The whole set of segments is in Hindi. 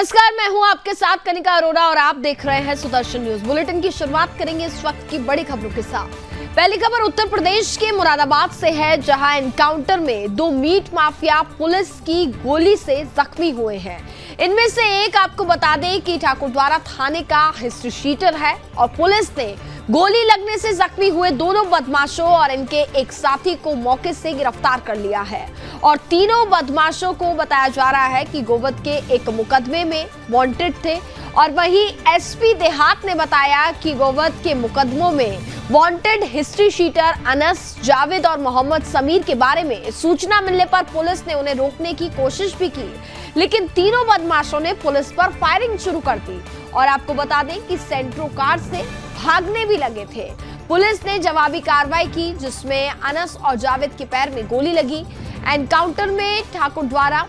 नमस्कार, मैं हूं आपके साथ कनिका अरोड़ा और आप देख रहे हैं सुदर्शन न्यूज। बुलेटिन की शुरुआत करेंगे इस वक्त की बड़ी खबरों के साथ। पहली खबर उत्तर प्रदेश के मुरादाबाद से है, जहां एनकाउंटर में 2 मीट माफिया पुलिस की गोली से जख्मी हुए हैं। इनमें से एक आपको बता दें कि ठाकुरद्वारा थाने का हिस्ट्री शीटर है और पुलिस ने गोली लगने से जख्मी हुए दोनों बदमाशों और इनके एक साथी को मौके से गिरफ्तार कर लिया है। और तीनों बदमाशों को बताया जा रहा है कि गोवध के एक मुकदमे में वांटेड थे। और वहीं एसपी देहात ने बताया कि गोवध के मुकदमों में wanted history sheeter Anas, Javed और मोहम्मद समीर के बारे में सूचना मिलने पर पुलिस ने उन्हें रोकने की कोशिश भी की, लेकिन तीनों बदमाशों ने पुलिस पर फायरिंग शुरू कर दी। और आपको बता दें कि सेंट्रो कार से भागने भी लगे थे। पुलिस ने जवाबी कार्रवाई की, जिसमें अनस और जावेद के पैर में गोली लगी। एनकाउंटर में ठाकुरद्वारा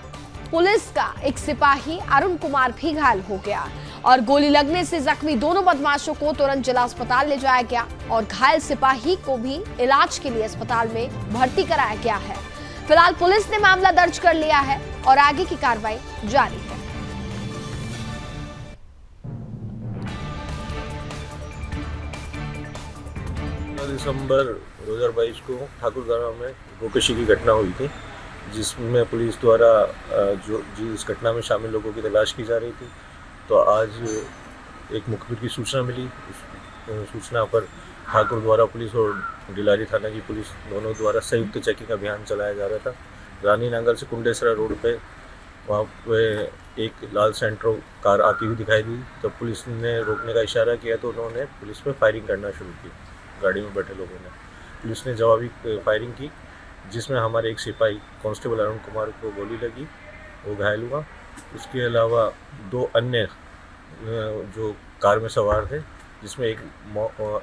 पुलिस का एक सिपाही अरुण कुमार भी घायल हो गया और गोली लगने से जख्मी दोनों बदमाशों को तुरंत जिला अस्पताल ले जाया गया और घायल सिपाही को भी इलाज के लिए अस्पताल में भर्ती कराया गया है। फिलहाल पुलिस ने मामला दर्ज कर लिया है और आगे की कार्रवाई जारी है। दिसंबर 2022 को ठाकुरद्वारा में गोकशी की घटना हुई थी, जिसमें पुलिस द्वारा इस घटना में शामिल लोगों की तलाश की जा रही थी। तो आज एक मुखबिर की सूचना मिली। उस सूचना पर ठाकुरद्वारा पुलिस और डिलारी थाना की पुलिस दोनों द्वारा संयुक्त चेकिंग अभियान चलाया जा रहा था। रानी नांगल से कुंडेसरा रोड पे वहाँ पे एक लाल सेंट्रो कार आती हुई दिखाई दी। तो पुलिस ने रोकने का इशारा किया तो उन्होंने पुलिस पे फायरिंग करना शुरू की। गाड़ी में बैठे लोगों ने पुलिस ने जवाबी फायरिंग की, जिसमें हमारे एक सिपाही कांस्टेबल अरुण कुमार को गोली लगी, वो घायल हुआ। उसके अलावा 2 अन्य जो कार में सवार थे, जिसमें एक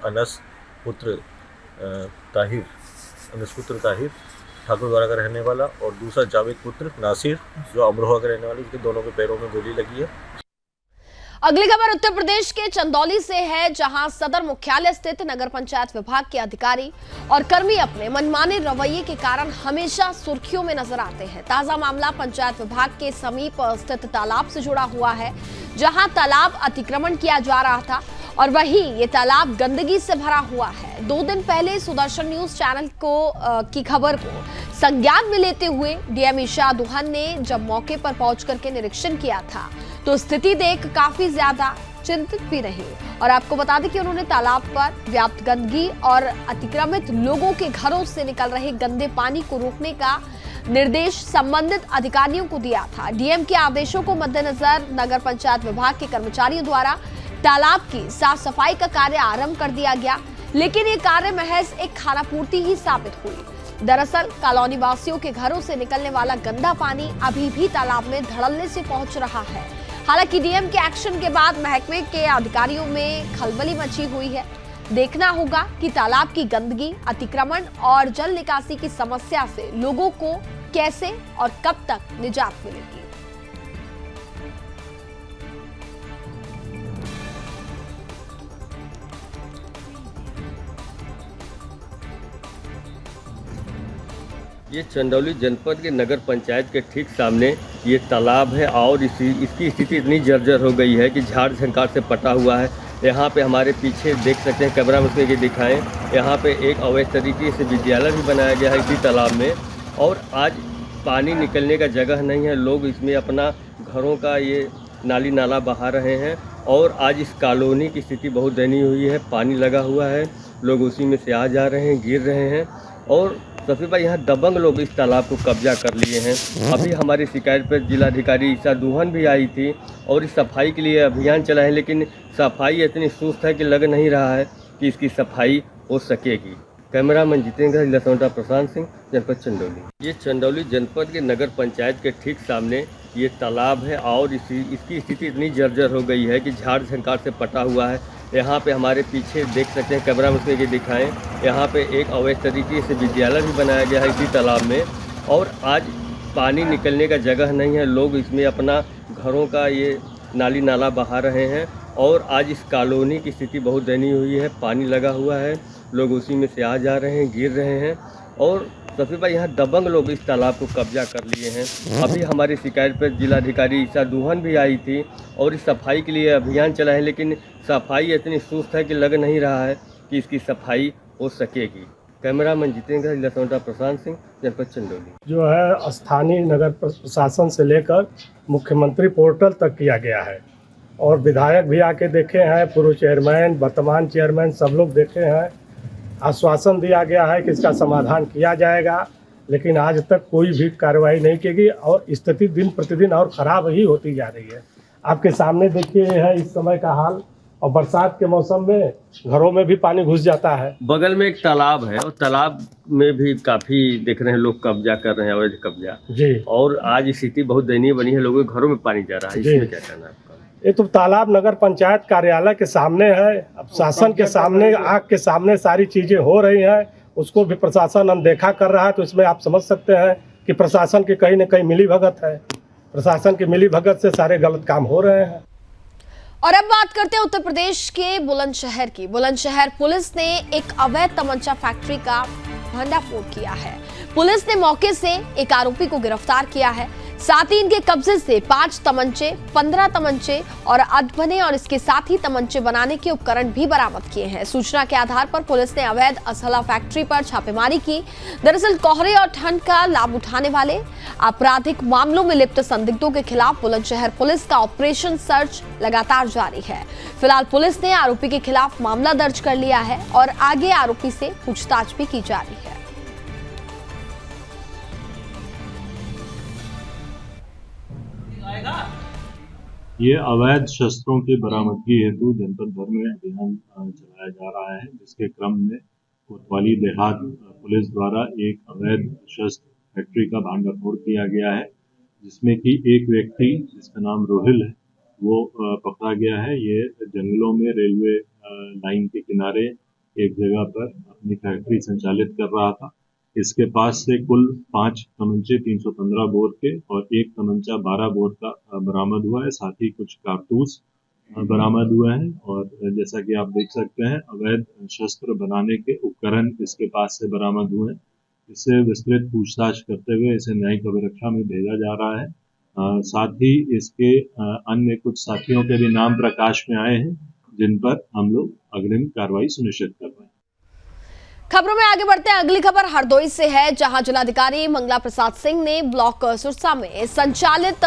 अनस पुत्र ताहिर ठाकुरद्वारा का रहने वाला और दूसरा जावेद पुत्र नासिर जो अमरोहा का रहने वाला, उसके दोनों के पैरों में गोली लगी है। अगली खबर उत्तर प्रदेश के चंदौली से है, जहां सदर मुख्यालय स्थित नगर पंचायत विभाग के अधिकारी और कर्मी अपने मनमाने रवैये के कारण हमेशा सुर्खियों में नजर आते हैं। ताजा मामला पंचायत विभाग के समीप स्थित तालाब से जुड़ा हुआ है, जहां तालाब अतिक्रमण किया जा रहा था और वहीं ये तालाब गंदगी से भरा हुआ है। 2 दिन पहले सुदर्शन न्यूज चैनल की खबर को संज्ञान में लेते हुए डीएम ईशा दुहन ने जब मौके पर पहुंच करके निरीक्षण किया था, तो स्थिति देख काफी ज्यादा चिंतित भी रही। और आपको बता दें कि उन्होंने तालाब पर व्याप्त गंदगी और अतिक्रमित लोगों के घरों से निकल रहे गंदे पानी को रोकने का निर्देश संबंधित अधिकारियों को दिया था। डीएम के आदेशों को मद्देनजर नगर पंचायत विभाग के कर्मचारियों द्वारा तालाब की साफ सफाई का कार्य आरंभ कर दिया गया, लेकिन ये कार्य महज एक खानापूर्ति ही साबित हुई। दरअसल कॉलोनी वासियों के घरों से निकलने वाला गंदा पानी अभी भी तालाब में धड़ल्ले से पहुंच रहा है। हालांकि डीएम के एक्शन के बाद महकमे के अधिकारियों में खलबली मची हुई है। देखना होगा कि तालाब की गंदगी, अतिक्रमण और जल निकासी की समस्या से लोगों को कैसे और कब तक निजात मिलेगी। ये चंदौली जनपद के नगर पंचायत के ठीक सामने ये तालाब है और इसकी स्थिति इतनी जर्जर हो गई है कि झाड़ झंकार से पटा हुआ है। यहाँ पे हमारे पीछे देख सकते हैं, कैमरा में उसमें दिखाएं, यहाँ पे एक अवैध तरीके से विद्यालय भी बनाया गया है इसी तालाब में। और आज पानी निकलने का जगह नहीं है, लोग इसमें अपना घरों का ये नाली नाला बहा रहे हैं। और आज इस कॉलोनी की स्थिति बहुत दयनीय हुई है, पानी लगा हुआ है, लोग उसी में से आ जा रहे हैं, गिर रहे हैं। और सबसे भाई यहाँ दबंग लोग इस तालाब को कब्जा कर लिए हैं। अभी हमारी शिकायत पर जिलाधिकारी ईशा दुहन भी आई थी और इस सफाई के लिए अभियान चला है, लेकिन सफाई इतनी सुस्त है कि लग नहीं रहा है कि इसकी सफाई हो सकेगी। कैमरामैन जितेंद्र लसौटा, प्रशांत सिंह, जनपद चंदौली। ये चंदौली जनपद के नगर पंचायत के ठीक सामने ये तालाब है और इसकी स्थिति इतनी जर्जर हो गई है कि झाड़ झंकार से पटा हुआ है। यहाँ पे हमारे पीछे देख सकते हैं, कैमरा में उसमें दिखाएं, यहाँ पे एक अवैध तरीके से विद्यालय भी बनाया गया है इसी तालाब में। और आज पानी निकलने का जगह नहीं है, लोग इसमें अपना घरों का ये नाली नाला बहा रहे हैं। और आज इस कॉलोनी की स्थिति बहुत दयनीय हुई है, पानी लगा हुआ है, लोग उसी में से आ जा रहे हैं, गिर रहे हैं। और तो फिर भाई यहाँ दबंग लोग इस तालाब को कब्जा कर लिए हैं। अभी हमारी शिकायत पर जिलाधिकारी ईसा दुहन भी आई थी और इस सफाई के लिए अभियान चला है, लेकिन सफाई इतनी सुस्त है कि लग नहीं रहा है कि इसकी सफाई हो सकेगी। कैमरामैन जितेंद्र, लसौटा प्रशांत सिंह, जनपद चंदौली। जो है स्थानीय नगर प्रशासन से लेकर मुख्यमंत्री पोर्टल तक किया गया है और विधायक भी आके देखे हैं, पूर्व चेयरमैन, वर्तमान चेयरमैन सब लोग देखे हैं। आश्वासन दिया गया है कि इसका समाधान किया जाएगा, लेकिन आज तक कोई भी कार्रवाई नहीं की गई और स्थिति दिन प्रतिदिन और ख़राब ही होती जा रही है। आपके सामने देखिए है इस समय का हाल, और बरसात के मौसम में घरों में भी पानी घुस जाता है। बगल में एक तालाब है और तालाब में भी काफी देख रहे हैं लोग कब्जा कर रहे हैं, अवैध कब्जा जी। और आज स्थिति बहुत दयनीय बनी है, लोगों के घरों में पानी जा रहा है। इसमें क्या कहना है आपका? ये तो तालाब नगर पंचायत कार्यालय के सामने है, अब शासन के सामने, आग के सामने सारी चीजें हो रही हैं, उसको भी प्रशासन अनदेखा कर रहा है। तो इसमें आप समझ सकते हैं कि प्रशासन की कहीं न कहीं मिलीभगत है, प्रशासन की मिलीभगत से सारे गलत काम हो रहे हैं। और अब बात करते हैं उत्तर प्रदेश के बुलंदशहर की। बुलंदशहर पुलिस ने एक अवैध तमंचा फैक्ट्री का भंडाफोड़ किया है। पुलिस ने मौके से एक आरोपी को गिरफ्तार किया है। साथ ही इनके कब्जे से 5 तमंचे, 15 तमंचे और अधबने और इसके साथ ही तमंचे बनाने के उपकरण भी बरामद किए हैं। सूचना के आधार पर पुलिस ने अवैध असला फैक्ट्री पर छापेमारी की। दरअसल कोहरे और ठंड का लाभ उठाने वाले आपराधिक मामलों में लिप्त संदिग्धों के खिलाफ बुलंदशहर पुलिस का ऑपरेशन सर्च लगातार जारी है। फिलहाल पुलिस ने आरोपी के खिलाफ मामला दर्ज कर लिया है और आगे आरोपी से पूछताछ भी की जा रही है। ये अवैध शस्त्रों की बरामदगी हेतु जनपद भर में अभियान चलाया जा रहा है, जिसके क्रम में कोतवाली देहात पुलिस द्वारा एक अवैध शस्त्र फैक्ट्री का भांडाफोड़ किया गया है, जिसमें कि एक व्यक्ति जिसका नाम रोहिल है वो पकड़ा गया है। ये जंगलों में रेलवे लाइन के किनारे एक जगह पर अपनी फैक्ट्री संचालित कर रहा था। इसके पास से कुल 5 तमंचे 315 बोर के और 1 तमंचा 12 बोर का बरामद हुआ है। साथ ही कुछ कारतूस बरामद हुए हैं और जैसा कि आप देख सकते हैं अवैध शस्त्र बनाने के उपकरण इसके पास से बरामद हुए हैं। इससे विस्तृत पूछताछ करते हुए इसे न्यायिक अभिरक्षा में भेजा जा रहा है। साथ ही इसके अन्य कुछ साथियों के भी नाम प्रकाश में आए हैं, जिन पर हम लोग अग्रिम कार्रवाई सुनिश्चित कर रहे हैं। खबरों में आगे बढ़ते हैं। अगली खबर हरदोई से है, जहां जिलाधिकारी मंगला प्रसाद सिंह ने ब्लॉक सुरसा में संचालित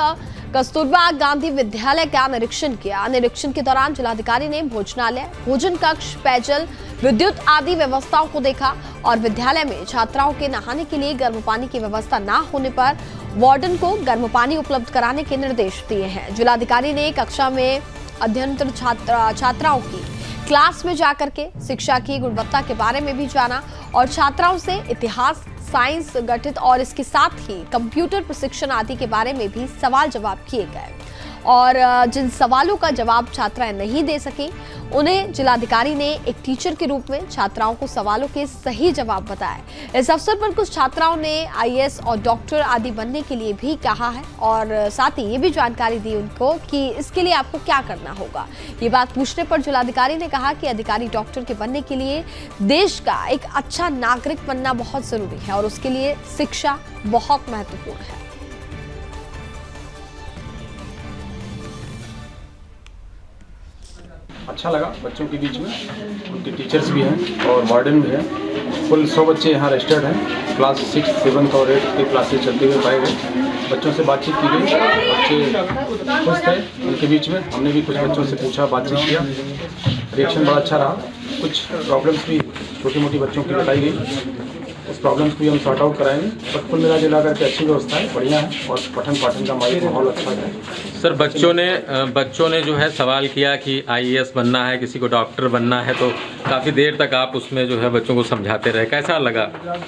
कस्तूरबा गांधी विद्यालय का निरीक्षण किया। निरीक्षण के दौरान जिलाधिकारी ने भोजनालय, भोजन कक्ष, पेयजल, विद्युत आदि व्यवस्थाओं को देखा और विद्यालय में छात्राओं के नहाने के लिए गर्म पानी की व्यवस्था न होने पर वार्डन को गर्म पानी उपलब्ध कराने के निर्देश दिए हैं। जिलाधिकारी ने कक्षा में अध्ययनरत छात्राओं की क्लास में जाकर के शिक्षा की गुणवत्ता के बारे में भी जाना और छात्राओं से इतिहास, साइंस, गणित और इसके साथ ही कंप्यूटर प्रशिक्षण आदि के बारे में भी सवाल जवाब किए गए। और जिन सवालों का जवाब छात्राएं नहीं दे सकी, उन्हें जिलाधिकारी ने एक टीचर के रूप में छात्राओं को सवालों के सही जवाब बताए। इस अवसर पर कुछ छात्राओं ने आईएएस और डॉक्टर आदि बनने के लिए भी कहा है और साथ ही ये भी जानकारी दी उनको कि इसके लिए आपको क्या करना होगा। ये बात पूछने पर जिलाधिकारी ने कहा कि अधिकारी डॉक्टर के बनने के लिए देश का एक अच्छा नागरिक बनना बहुत जरूरी है और उसके लिए शिक्षा बहुत महत्वपूर्ण है। अच्छा लगा बच्चों के बीच में, उनके टीचर्स भी हैं और वार्डन भी है। कुल 100 बच्चे यहाँ रजिस्टर्ड हैं। क्लास 6, 7 और 8 की क्लासेस चलते हुए पाए गए। बच्चों से बातचीत की गई, बच्चे खुश थे। उनके बीच में हमने भी कुछ बच्चों से पूछा, बातचीत किया, रिएक्शन बड़ा अच्छा रहा। कुछ प्रॉब्लम्स भी छोटी मोटी बच्चों की बताई गई, उस प्रॉब्लम्स को भी हम सॉर्ट आउट कराएंगे। पर कुल मिला करके अच्छी व्यवस्था है, बढ़िया है और पठन पाठन का माहौल अच्छा है। सर बच्चों ने जो है सवाल किया कि आईएएस बनना है, किसी को डॉक्टर बनना है, तो काफ़ी देर तक आप उसमें जो है बच्चों को समझाते रहे, कैसा लगा?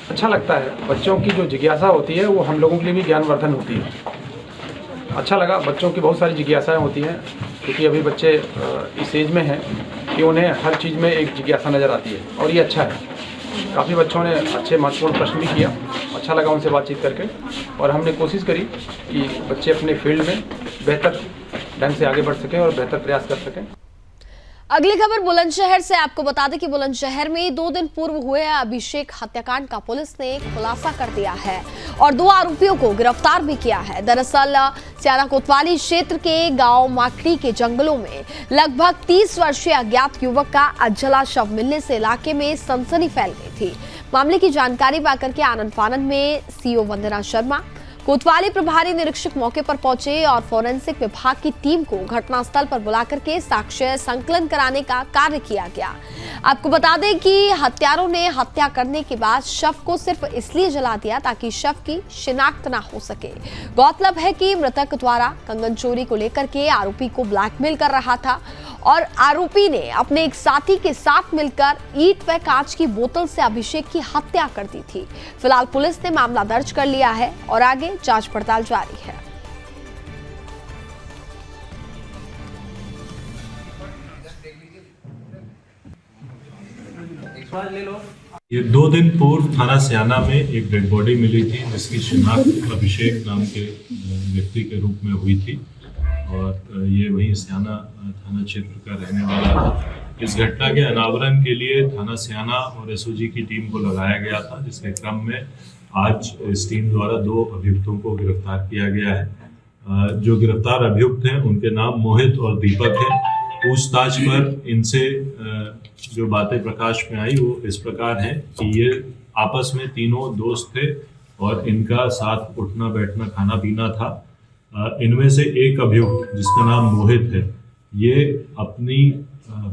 अच्छा लगता है। बच्चों की जो जिज्ञासा होती है वो हम लोगों के लिए भी ज्ञानवर्धन होती है। अच्छा लगा। बच्चों की बहुत सारी जिज्ञासाएँ होती हैं, क्योंकि अभी बच्चे इस एज में हैं कि उन्हें हर चीज़ में एक जिज्ञासा नज़र आती है और ये अच्छा है। काफ़ी बच्चों ने अच्छे महत्वपूर्ण प्रश्न भी किया, अच्छा लगा उनसे बातचीत करके और हमने कोशिश करी कि बच्चे अपने फील्ड में बेहतर ढंग से आगे बढ़ सकें और बेहतर प्रयास कर सकें। अगली खबर बुलंदशहर से। आपको बता दें कि बुलंदशहर में 2 दिन पूर्व हुए अभिषेक हत्याकांड का पुलिस ने खुलासा कर दिया है और 2 आरोपियों को गिरफ्तार भी किया है। दरअसल स्याना कोतवाली क्षेत्र के गांव माकड़ी के जंगलों में लगभग 30 वर्षीय अज्ञात युवक का अधजला शव मिलने से इलाके में सनसनी फैल गई थी। मामले की जानकारी पाकर के आनंद फानन में सीओ वंदना शर्मा, कोतवाली प्रभारी निरीक्षक मौके पर पहुंचे और फोरेंसिक विभाग की टीम को घटनास्थल पर बुलाकर के साक्ष्य संकलन कराने का कार्य किया गया। आपको बता दें कि हत्यारों ने हत्या करने के बाद शव को सिर्फ इसलिए जला दिया ताकि शव की शिनाख्त ना हो सके। गौरतलब है कि मृतक द्वारा कंगन चोरी को लेकर के आरोपी को ब्लैकमेल कर रहा था और आरोपी ने अपने एक साथी के साथ मिलकर ईंट व कांच की बोतल से अभिषेक की हत्या कर दी थी। फिलहाल पुलिस ने मामला दर्ज कर लिया है और आगे जांच पड़ताल जारी है। ये 2 दिन पूर्व थाना स्याना में एक डेड बॉडी मिली थी जिसकी शिनाख्त अभिषेक नाम के व्यक्ति के रूप में हुई थी और ये वही स्याना थाना क्षेत्र का रहने वाला था। इस घटना के अनावरण के लिए थाना स्याना और एसओजी की टीम को लगाया गया था, जिसके क्रम में आज इस टीम द्वारा 2 अभियुक्तों को गिरफ्तार किया गया है। जो गिरफ्तार अभियुक्त हैं उनके नाम मोहित और दीपक हैं। पूछताछ पर इनसे जो बातें प्रकाश में आई वो इस प्रकार है कि ये आपस में तीनों दोस्त थे और इनका साथ उठना बैठना खाना पीना था। इनमें से एक अभियुक्त जिसका नाम मोहित है, ये अपनी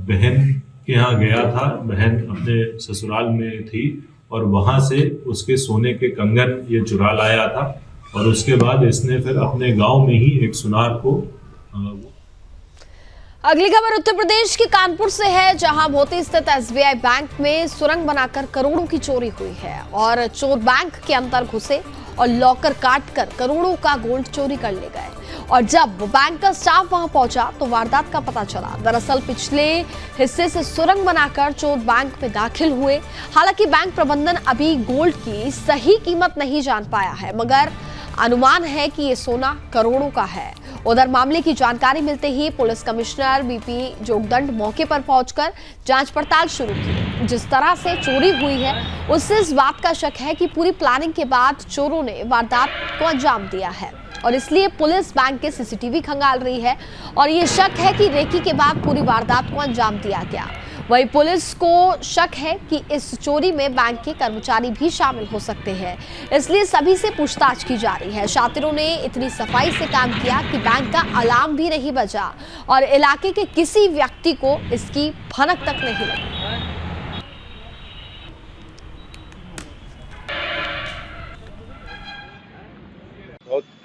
बहन के यहाँ गया था। बहन अपने ससुराल में थी और वहां से उसके सोने के कंगन ये चुरा लाया था और उसके बाद इसने फिर अपने गांव में ही एक सुनार को अगली खबर उत्तर प्रदेश के कानपुर से है, जहां भोती स्थित एसबीआई बैंक में सुरंग बनाकर करोड़ों की चोरी हुई है और चोर बैंक के अंदर घुसे और लॉकर काटकर करोड़ों का गोल्ड चोरी कर ले गए। और जब बैंक का स्टाफ वहां पहुंचा तो वारदात का पता चला। दरअसल पिछले हिस्से से सुरंग बनाकर चोर बैंक में दाखिल हुए। हालांकि बैंक प्रबंधन अभी गोल्ड की सही कीमत नहीं जान पाया है, मगर अनुमान है कि ये सोना करोड़ों का है। उधर मामले की जानकारी मिलते ही पुलिस कमिश्नर बीपी जोगदंड मौके पर पहुंचकर जांच पड़ताल शुरू की। जिस तरह से चोरी हुई है उससे इस बात का शक है कि पूरी प्लानिंग के बाद चोरों ने वारदात को अंजाम दिया है और इसलिए पुलिस बैंक के सीसीटीवी खंगाल रही है और ये शक है कि रेकी के बाद पूरी वारदात को अंजाम दिया गया। वहीं पुलिस को शक है कि इस चोरी में बैंक के कर्मचारी भी शामिल हो सकते हैं, इसलिए सभी से पूछताछ की जा रही है। शातिरों ने इतनी सफाई से काम किया कि बैंक का अलार्म भी नहीं बजा और इलाके के किसी व्यक्ति को इसकी भनक तक नहीं लगी।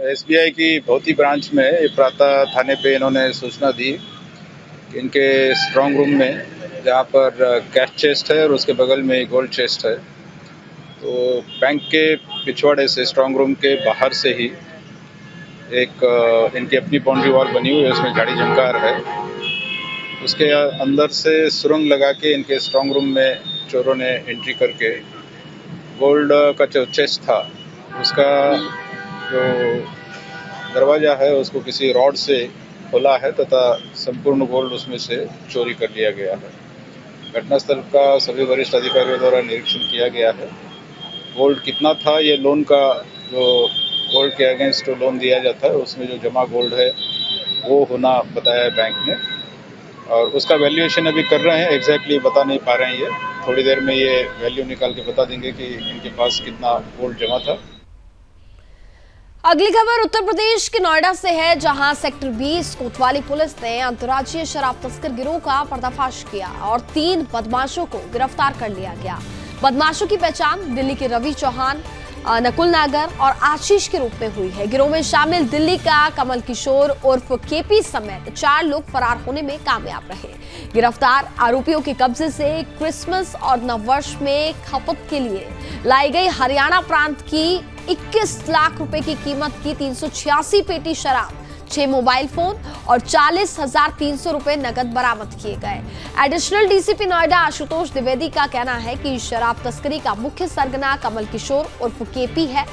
एसबीआई की भौती ब्रांच में प्रातः थाने पे इन्होंने सूचना दी कि इनके स्ट्रांग रूम में, जहाँ पर कैश चेस्ट है और उसके बगल में गोल्ड चेस्ट है, तो बैंक के पिछवाड़े से स्ट्रांग रूम के बाहर से ही एक इनकी अपनी बाउंड्री वॉल बनी हुई है, उसमें झाड़ी झंकार है। उसके अंदर से सुरंग लगा के इनके स्ट्रांग रूम में चोरों ने एंट्री करके गोल्ड का जो चेस्ट था उसका जो दरवाज़ा है उसको किसी रॉड से खोला है तथा संपूर्ण गोल्ड उसमें से चोरी कर लिया गया है। घटनास्थल का सभी वरिष्ठ अधिकारियों द्वारा निरीक्षण किया गया है। गोल्ड कितना था, ये लोन का जो गोल्ड के अगेंस्ट लोन दिया जाता है उसमें जो जमा गोल्ड है वो होना बताया है बैंक ने और उसका वैल्यूएशन अभी कर रहे हैं। एग्जैक्टली बता नहीं पा रहे हैं, ये थोड़ी देर में ये वैल्यू निकाल के बता देंगे कि इनके पास कितना गोल्ड जमा था। अगली खबर उत्तर प्रदेश के नोएडा से है, जहां सेक्टर 20 कोतवाली पुलिस ने अंतर्राज्यीय शराब तस्कर गिरोह का पर्दाफाश किया और 3 बदमाशों को गिरफ्तार कर लिया गया। बदमाशों की पहचान दिल्ली के रवि चौहान, नकुल नागर और आशीष के रूप में हुई है। गिरोह में शामिल दिल्ली का कमल किशोर उर्फ केपी समेत 4 लोग फरार होने में कामयाब रहे। गिरफ्तार आरोपियों के कब्जे से क्रिसमस और नववर्ष में खपत के लिए लाई गई हरियाणा प्रांत की 21 लाख रुपए की कीमत की 386 पेटी शराब, 6 मोबाइल फोन और 40,300 रुपए नकद बरामद किए गए। एडिशनल डीसीपी नोएडा आशुतोष द्विवेदी का कहना है कि शराब तस्करी का मुख्य सरगना कमल किशोर उर्फ केपी है,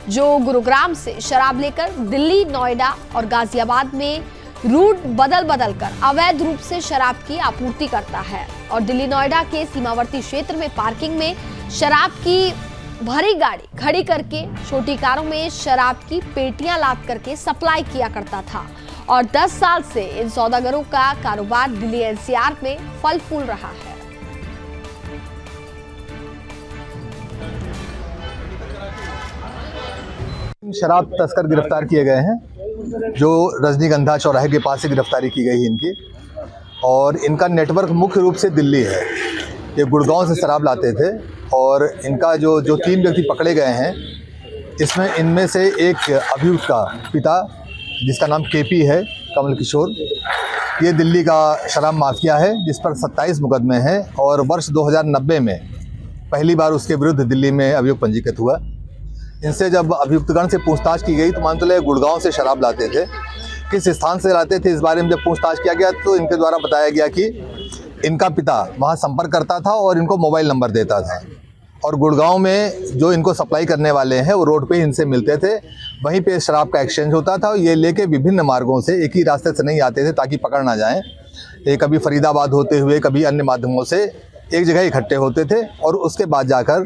जो गुरुग्राम से शराब लेकर दिल्ली, नोएडा और गाजियाबाद में रूट बदल बदल कर अवैध रूप से शराब की आपूर्ति करता है और दिल्ली नोएडा के सीमावर्ती क्षेत्र में पार्किंग में शराब की भरी गाड़ी खड़ी करके छोटी कारों में शराब की पेटियां लाद करके सप्लाई किया करता था और 10 साल से इन सौदागरों का कारोबार दिल्ली एनसीआर में फल फूल रहा है। शराब तस्कर गिरफ्तार किए गए हैं, जो रजनीगंधा चौराहे के पास से गिरफ्तारी की गई है इनकी, और इनका नेटवर्क मुख्य रूप से दिल्ली है। ये गुड़गांव से शराब लाते थे और इनका जो 3 व्यक्ति पकड़े गए हैं, इसमें इनमें से एक अभियुक्त का पिता, जिसका नाम केपी है, कमल किशोर, ये दिल्ली का शराब माफिया है जिस पर 27 मुकदमे हैं और वर्ष 2090 में पहली बार उसके विरुद्ध दिल्ली में अभियोग पंजीकृत हुआ। इनसे जब अभियुक्तगण से पूछताछ की गई तो मान चले गुड़गांव से शराब लाते थे, किस स्थान से लाते थे इस बारे में जब पूछताछ किया गया तो इनके द्वारा बताया गया कि इनका पिता वहां संपर्क करता था और इनको मोबाइल नंबर देता था, और गुड़गांव में जो इनको सप्लाई करने वाले हैं वो रोड पे इनसे मिलते थे, वहीं पे शराब का एक्सचेंज होता था। ये लेके विभिन्न मार्गों से, एक ही रास्ते से नहीं आते थे ताकि पकड़ ना जाएं। ये कभी फरीदाबाद होते हुए, कभी अन्य माध्यमों से एक जगह इकट्ठे होते थे और उसके बाद जाकर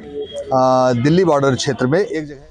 दिल्ली बॉर्डर क्षेत्र में एक जगह।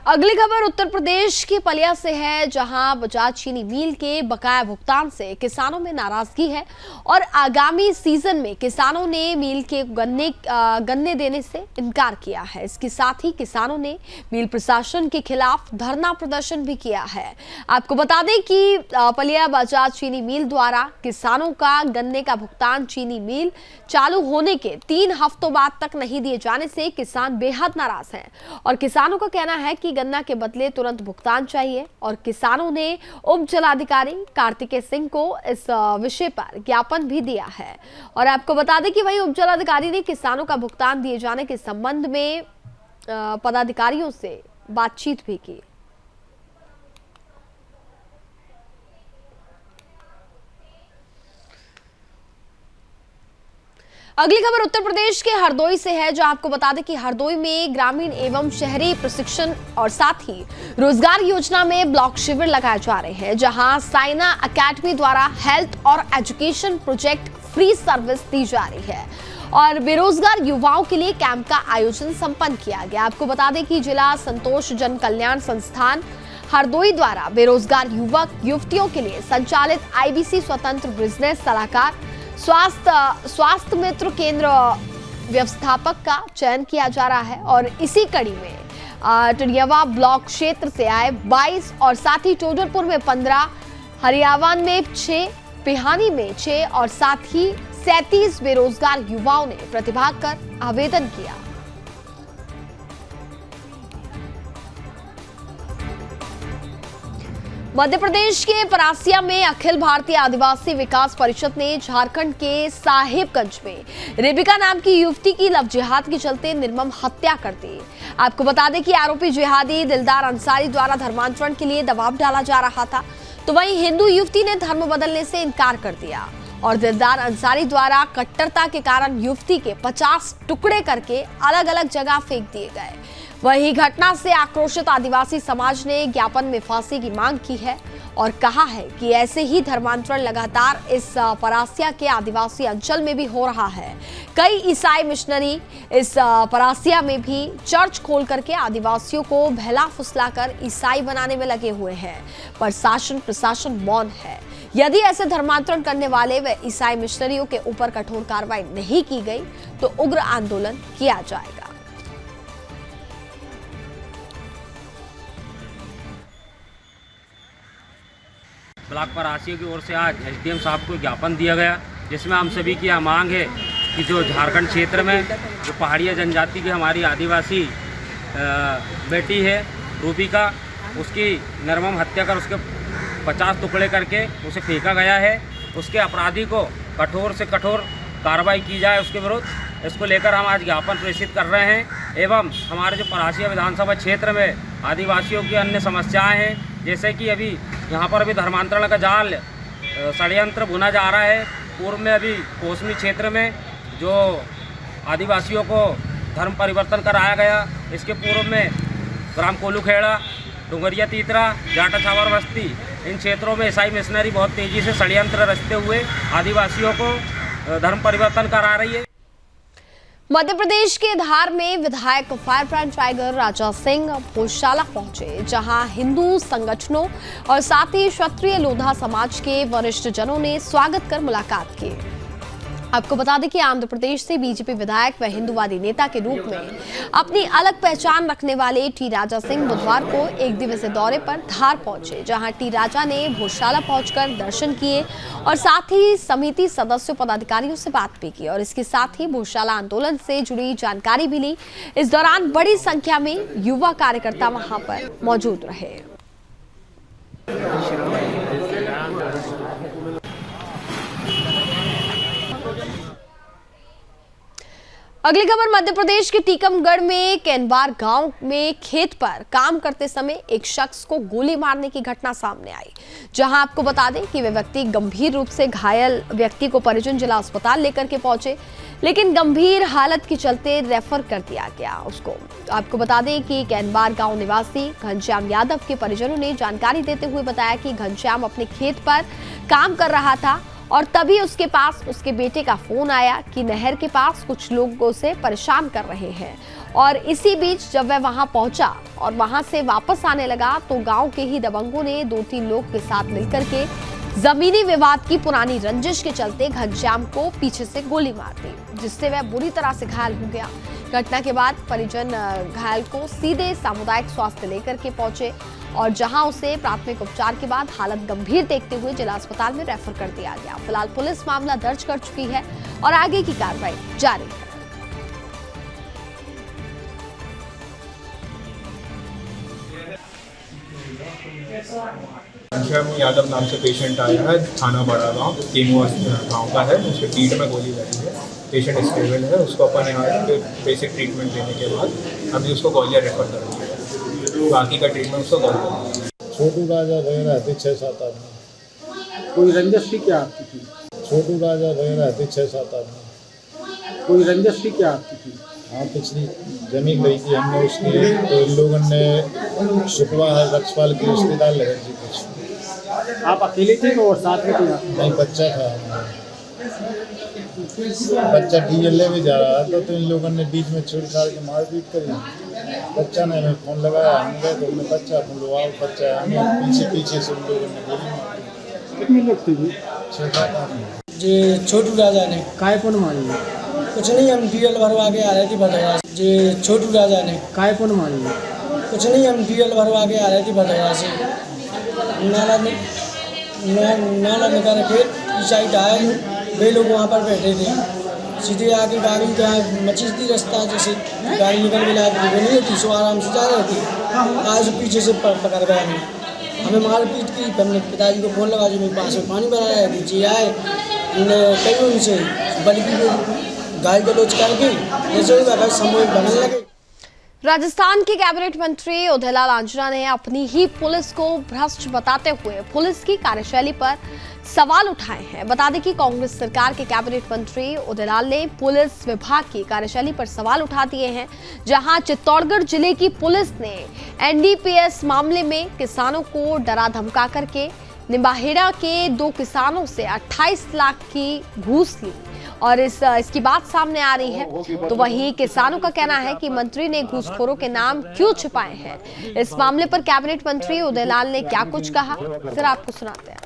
अगली खबर उत्तर प्रदेश के पलिया से है, जहां बजाज चीनी मिल के बकाया भुगतान से किसानों में नाराजगी है और आगामी सीजन में किसानों ने मिल के गन्ने देने से इनकार किया है। इसके साथ ही किसानों ने मिल प्रशासन के खिलाफ धरना प्रदर्शन भी किया है। आपको बता दें कि पलिया बजाज चीनी मिल द्वारा किसानों का गन्ने का भुगतान चीनी मिल चालू होने के 3 हफ्तों बाद तक नहीं दिए जाने से किसान बेहद नाराज हैं और किसानों का कहना है कि गन्ना के बदले तुरंत भुगतान चाहिए और किसानों ने उप जिलाधिकारी कार्तिकेय सिंह को इस विषय पर ज्ञापन भी दिया है। और आपको बता दें कि वही उप जिलाधिकारी ने किसानों का भुगतान दिए जाने के संबंध में पदाधिकारियों से बातचीत भी की। अगली खबर उत्तर प्रदेश के हरदोई से है, जहां आपको बता दें कि हरदोई में ग्रामीण एवं शहरी प्रशिक्षण और साथ ही रोजगार योजना में ब्लॉक शिविर लगाए जा रहे हैं, जहां साइना एकेडमी द्वारा हेल्थ और एजुकेशन प्रोजेक्ट फ्री सर्विस दी जा रही है और बेरोजगार युवाओं के लिए कैंप का आयोजन संपन्न किया गया। आपको बता दें कि जिला संतोष जन कल्याण संस्थान हरदोई द्वारा बेरोजगार युवक युवतियों के लिए संचालित IBC स्वतंत्र बिजनेस सलाहकार स्वास्थ्य मित्र केंद्र व्यवस्थापक का चयन किया जा रहा है और इसी कड़ी में टिडियावा ब्लॉक क्षेत्र से आए 22 और साथ ही टोडरपुर में 15, हरियावान में 6, पिहानी में 6 और साथ ही 37 बेरोजगार युवाओं ने प्रतिभाग कर आवेदन किया। मध्य प्रदेश के परासिया में अखिल भारतीय आदिवासी विकास परिषद ने झारखंड के साहिबगंज में रेबिका नाम की युवती की लव जिहाद के चलते निर्मम हत्या कर दी। आपको बता दें कि आरोपी जिहादी दिलदार अंसारी द्वारा धर्मांतरण के लिए दबाव डाला जा रहा था, तो वहीं हिंदू युवती ने धर्म बदलने से इनकार कर दिया और दिलदार अंसारी द्वारा कट्टरता के कारण युवती के 50 टुकड़े करके अलग अलग जगह फेंक दिए गए। वही घटना से आक्रोशित आदिवासी समाज ने ज्ञापन में फांसी की मांग की है और कहा है कि ऐसे ही धर्मांतरण लगातार इस परासिया के आदिवासी अंचल में भी हो रहा है। कई ईसाई मिशनरी इस परासिया में भी चर्च खोल करके आदिवासियों को बहला फुसलाकर ईसाई बनाने में लगे हुए हैं, पर शासन प्रशासन मौन है। यदि ऐसे धर्मांतरण करने वाले व ईसाई मिशनरियों के ऊपर कठोर कार्रवाई नहीं की गई तो उग्र आंदोलन किया जाएगा। ब्लॉक परासियों की ओर से आज SDM साहब को ज्ञापन दिया गया, जिसमें हम सभी की यह मांग है कि जो झारखंड क्षेत्र में जो पहाड़िया जनजाति की हमारी आदिवासी बेटी है रूबिका, उसकी निर्मम हत्या कर उसके 50 टुकड़े करके उसे फेंका गया है। उसके अपराधी को कठोर से कठोर कार्रवाई की जाए उसके विरुद्ध। इसको लेकर हम आज ज्ञापन प्रेषित कर रहे हैं एवं हमारे जो परासिया विधानसभा क्षेत्र में आदिवासियों की अन्य समस्याएं हैं, जैसे कि अभी यहाँ पर अभी धर्मांतरण का जाल षड्यंत्र बुना जा रहा है। पूर्व में अभी कोसमी क्षेत्र में जो आदिवासियों को धर्म परिवर्तन कराया गया, इसके पूर्व में ग्राम कोलूखेड़ा, डुंगरिया तीतरा, जाटा छावर बस्ती इन क्षेत्रों में ईसाई मिशनरी बहुत तेज़ी से षड्यंत्र रचते हुए आदिवासियों को धर्म परिवर्तन करा रही है। मध्य प्रदेश के धार में विधायक fire brand tiger Raja Singh Bhojshala पहुंचे, जहां हिंदू संगठनों और साथ ही क्षत्रिय लोधा समाज के वरिष्ठ जनों ने स्वागत कर मुलाकात की। आपको बता दें कि आंध्र प्रदेश से बीजेपी विधायक व हिंदूवादी नेता के रूप में अपनी अलग पहचान रखने वाले टी राजा सिंह बुधवार को एक दिवसीय दौरे पर धार पहुंचे, जहां टी राजा ने भोजशाला पहुंचकर दर्शन किए और साथ ही समिति सदस्यों पदाधिकारियों से बात भी की और इसके साथ ही भोजशाला आंदोलन से जुड़ी जानकारी भी ली। इस दौरान बड़ी संख्या में युवा कार्यकर्ता वहां पर मौजूद रहे। अगली खबर मध्य प्रदेश के टीकमगढ़ में कैनबार गांव में खेत पर काम करते समय एक शख्स को गोली मारने की घटना सामने आई, जहां आपको बता दें कि वे व्यक्ति गंभीर रूप से घायल व्यक्ति को परिजन जिला अस्पताल लेकर के पहुंचे, लेकिन गंभीर हालत के चलते रेफर कर दिया गया उसको। आपको बता दें कि कैनबार गांव निवासी घनश्याम यादव के परिजनों ने जानकारी देते हुए बताया कि घनश्याम अपने खेत पर काम कर रहा था और तभी उसके पास उसके बेटे का फोन आया कि नहर के पास कुछ लोग उसे परेशान कर रहे हैं और इसी बीच जब वह वहां पहुंचा और वहां से वापस आने लगा तो गांव के ही दबंगों ने 2-3 लोग के साथ मिलकर के जमीनी विवाद की पुरानी रंजिश के चलते घनश्याम को पीछे से गोली मार दी, जिससे वह बुरी तरह से घायल हो गया। घटना के बाद परिजन घायल को सीधे सामुदायिक स्वास्थ्य लेकर के पहुंचे और जहां उसे प्राथमिक उपचार के बाद हालत गंभीर देखते हुए जिला अस्पताल में रेफर कर दिया गया। फिलहाल पुलिस मामला दर्ज कर चुकी है और आगे की कार्रवाई जारी है। घनश्याम यादव नाम से पेशेंट आया है, थाना बड़ा गाँव केमुआ गाँव का है। उसके पीठ में गोली लगी है, पेशेंट स्टेबल है। उसको अपन यहाँ पे बेसिक ट्रीटमेंट देने के बाद अभी उसको ग्वालियर रेफर कर दिया है। बाकी का ट्रीटमेंट उसको ग्वालियर। छोटू राजा रह रहे थे 6-7 आदमी। कोई रंजिश थी क्या आपकी थी? छोटू राजा रह रहे थे 6-7 आदमी। कोई रंजिश थी क्या आपकी थी? हाँ, पिछली जमीन गई थी हमने उसकी, तो इन लोगों ने शुक्ला रक्षपाल के रिश्तेदार लगे जी कुछ। आप अकेले थे और साथ में थे? नहीं, बच्चा था। बच्चा डीएलए में जा रहा था तो इन लोगों ने बीच में छेड़छाड़ के मारपीट करी। बच्चा ने हमें फोन लगाया, हम गए तो उन्हें बच्चा फोन लगाओ, बच्चा हमें पीछे से उन लोगों ने गोली मारी। कितने लोग थे? 6-7 आदमी। जी छोटू राजा ने काय कौन मारी? कुछ नहीं, हम डीएल भरवा के आ रहे थे भदौरा से। जी छोटू राजा ने काय कौन मारी? कुछ नहीं, हम डीएल भरवा के आ रहे थे भदौरा से। नाला निकाल के इस साइड आए, वे लोग वहाँ पर बैठे थे। सीधे आके गाड़ी का मचीज थी रास्ता, जैसे गाड़ी निकल मिला नहीं होती सो आराम से जा रहे थे। आज पीछे से पकड़ गया हमें मारपीट की। हमने पिताजी को फोन लगा, जो मेरे पास में पानी भरा है जी आए, कई उनसे बल्कि गाय गलोच करके जैसे समूह बनने लगे। राजस्थान के कैबिनेट मंत्री उदयलाल आंजना ने अपनी ही पुलिस को भ्रष्ट बताते हुए पुलिस की कार्यशैली पर सवाल उठाए हैं। बता दें कि कांग्रेस सरकार के कैबिनेट मंत्री उदयलाल ने पुलिस विभाग की कार्यशैली पर सवाल उठा दिए हैं, जहां चित्तौड़गढ़ जिले की पुलिस ने एनडीपीएस मामले में किसानों को डरा धमका करके निम्बाहेड़ा के 2 किसानों से 28 लाख की घूस ली और इसकी बात सामने आ रही है। तो वहीं किसानों का कहना है कि मंत्री ने घूसखोरों के नाम क्यों छिपाए हैं। इस मामले पर कैबिनेट मंत्री उदयलाल ने क्या कुछ कहा, फिर आपको सुनाते हैं।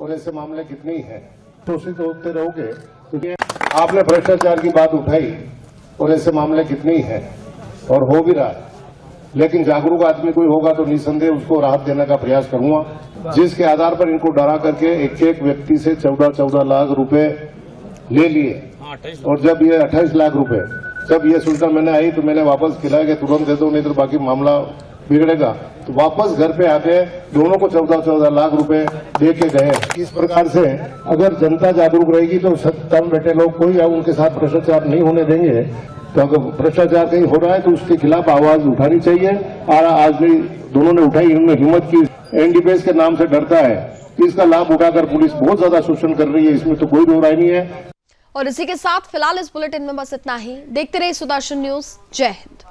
और ऐसे मामले कितने ही हैं, शोषित होते रहोगे क्योंकि आपने भ्रष्टाचार की बात उठाई और ऐसे मामले कितने ही हैं और हो भी रहा है। लेकिन जागरूक आदमी कोई होगा तो निसंदेह उसको राहत देने का प्रयास करूंगा, जिसके आधार पर इनको डरा करके एक व्यक्ति से 14-14 लाख रुपए ले लिए। और जब ये 28 लाख रुपए जब ये सूचना मैंने आई तो मैंने वापस खिलाया कि तुरंत दे दो, नहीं तो बाकी मामला बिगड़ेगा। तो वापस घर पे आके दोनों को 14-14 लाख रुपए दे के गए। इस प्रकार से अगर जनता जागरूक रहेगी तो सत्ता में बैठे लोग कोई उनके साथ भ्रष्टाचार नहीं होने देंगे। तो अगर भ्रष्टाचार कहीं हो रहा है तो उसके खिलाफ आवाज उठानी चाहिए। और आज भी दोनों ने उठाई, इन्होंने हिम्मत की। एनडीपीएस के नाम से डरता है, इसका लाभ उठाकर पुलिस बहुत ज्यादा शोषण कर रही है, इसमें तो कोई दो राय नहीं है। और इसी के साथ फिलहाल इस बुलेटिन में बस इतना ही। देखते रहिए सुदर्शन न्यूज। जय हिंद।